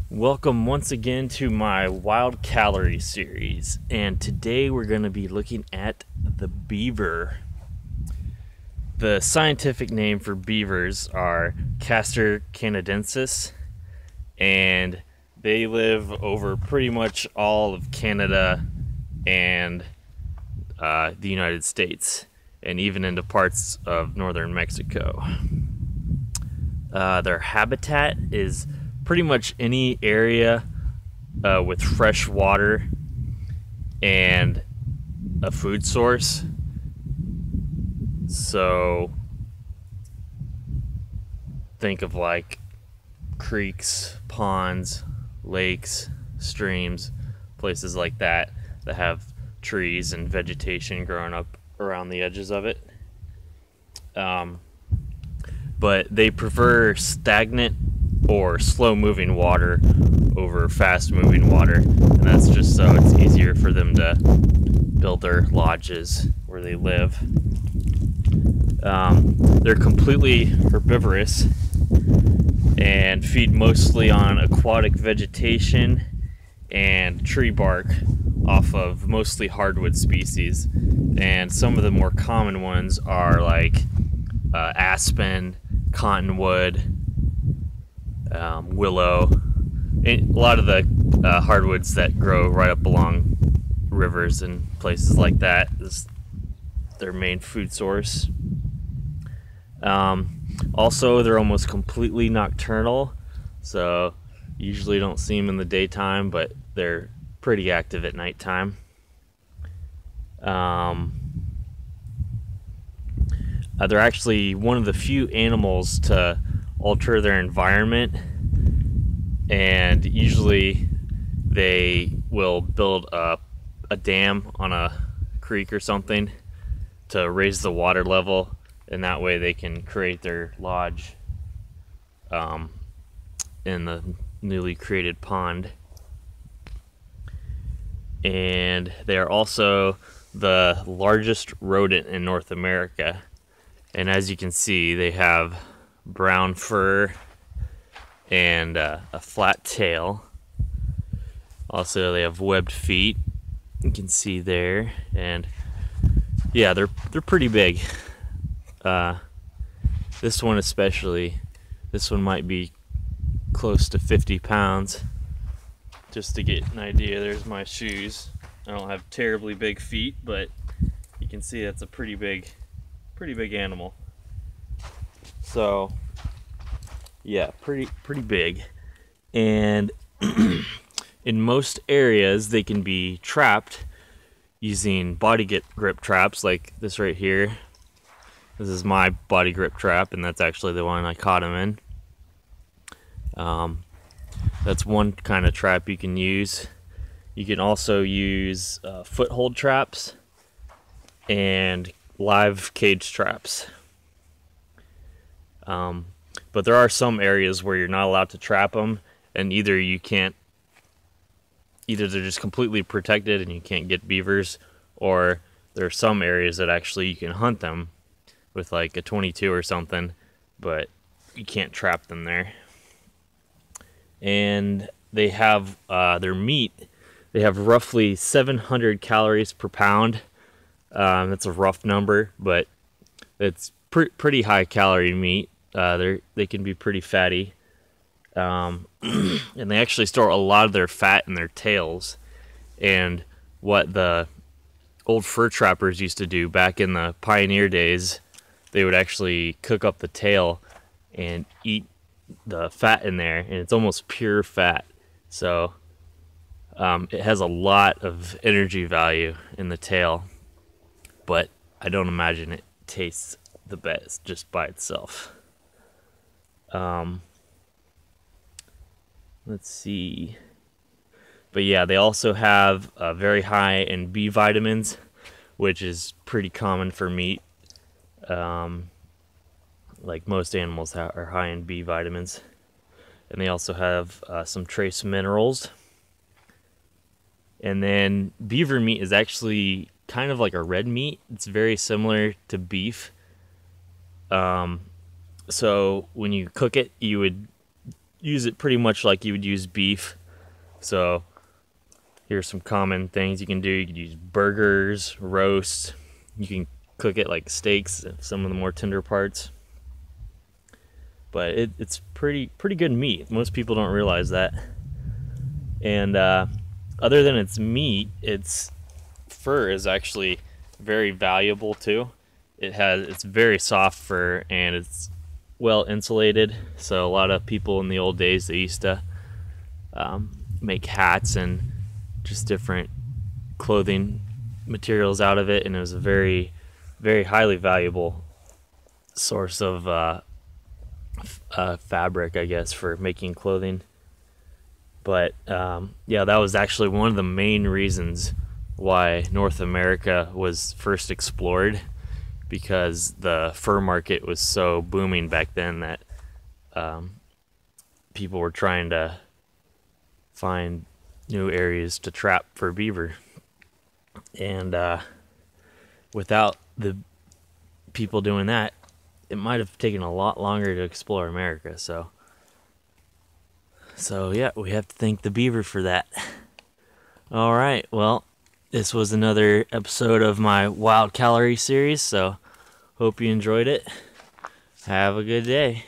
Welcome once again to my Wild Calorie series, and today we're going to be looking at the beaver. The scientific name for beavers are Castor canadensis, and they live over pretty much all of Canada and the United States, and even into parts of northern Mexico. Their habitat is pretty much any area with fresh water and a food source. So think of like creeks, ponds, lakes, streams, places like that that have trees and vegetation growing up around the edges of it. But they prefer stagnant or slow-moving water over fast-moving water, and that's just so it's easier for them to build their lodges where they live. They're completely herbivorous and feed mostly on aquatic vegetation and tree bark off of mostly hardwood species, and some of the more common ones are like aspen, cottonwood, willow, and a lot of the hardwoods that grow right up along rivers and places like that is their main food source. Also, they're almost completely nocturnal, so usually don't see them in the daytime, but they're pretty active at nighttime. They're actually one of the few animals to alter their environment, and usually they will build a dam on a creek or something to raise the water level, and that way they can create their lodge in the newly created pond. And they are also the largest rodent in North America, and as you can see, they have brown fur and a flat tail. Also, they have webbed feet, you can see there, and yeah, they're pretty big. This one especially, this one might be close to 50 pounds. Just to get an idea, there's my shoes. I don't have terribly big feet, but you can see that's a pretty big animal. So yeah, pretty big. And in most areas they can be trapped using body grip traps like this right here. This is my body grip trap, and that's actually the one I caught him in. That's one kind of trap you can use. You can also use foothold traps and live cage traps. But there are some areas where you're not allowed to trap them, and either they're just completely protected and you can't get beavers, or there are some areas that actually you can hunt them with like a 22 or something, but you can't trap them there. And they have their meat. They have roughly 700 calories per pound. That's a rough number, but it's pretty high calorie meat. They can be pretty fatty, and they actually store a lot of their fat in their tails. And what the old fur trappers used to do back in the pioneer days, they would actually cook up the tail and eat the fat in there, and it's almost pure fat. So it has a lot of energy value in the tail, but I don't imagine it tastes the best just by itself. Let's see. But yeah, they also have very high in B vitamins, which is pretty common for meat. Like most animals are high in B vitamins. And they also have some trace minerals. And then beaver meat is actually kind of like a red meat. It's very similar to beef. So when you cook it, you would use it pretty much like you would use beef. So here's some common things you can do. You can use burgers, roast. You can cook it like steaks, some of the more tender parts. But it's pretty good meat. Most people don't realize that. And other than its meat, its fur is actually very valuable too. It's very soft fur, and it's well insulated. So a lot of people in the old days, they used to make hats and just different clothing materials out of it, and it was a very highly valuable source of fabric, I guess, for making clothing. But yeah, that was actually one of the main reasons why North America was first explored, because the fur market was so booming back then that people were trying to find new areas to trap for beaver. And without the people doing that, it might have taken a lot longer to explore America. So yeah, we have to thank the beaver for that. All right, well, this was another episode of my Wild Calorie series, so hope you enjoyed it. Have a good day.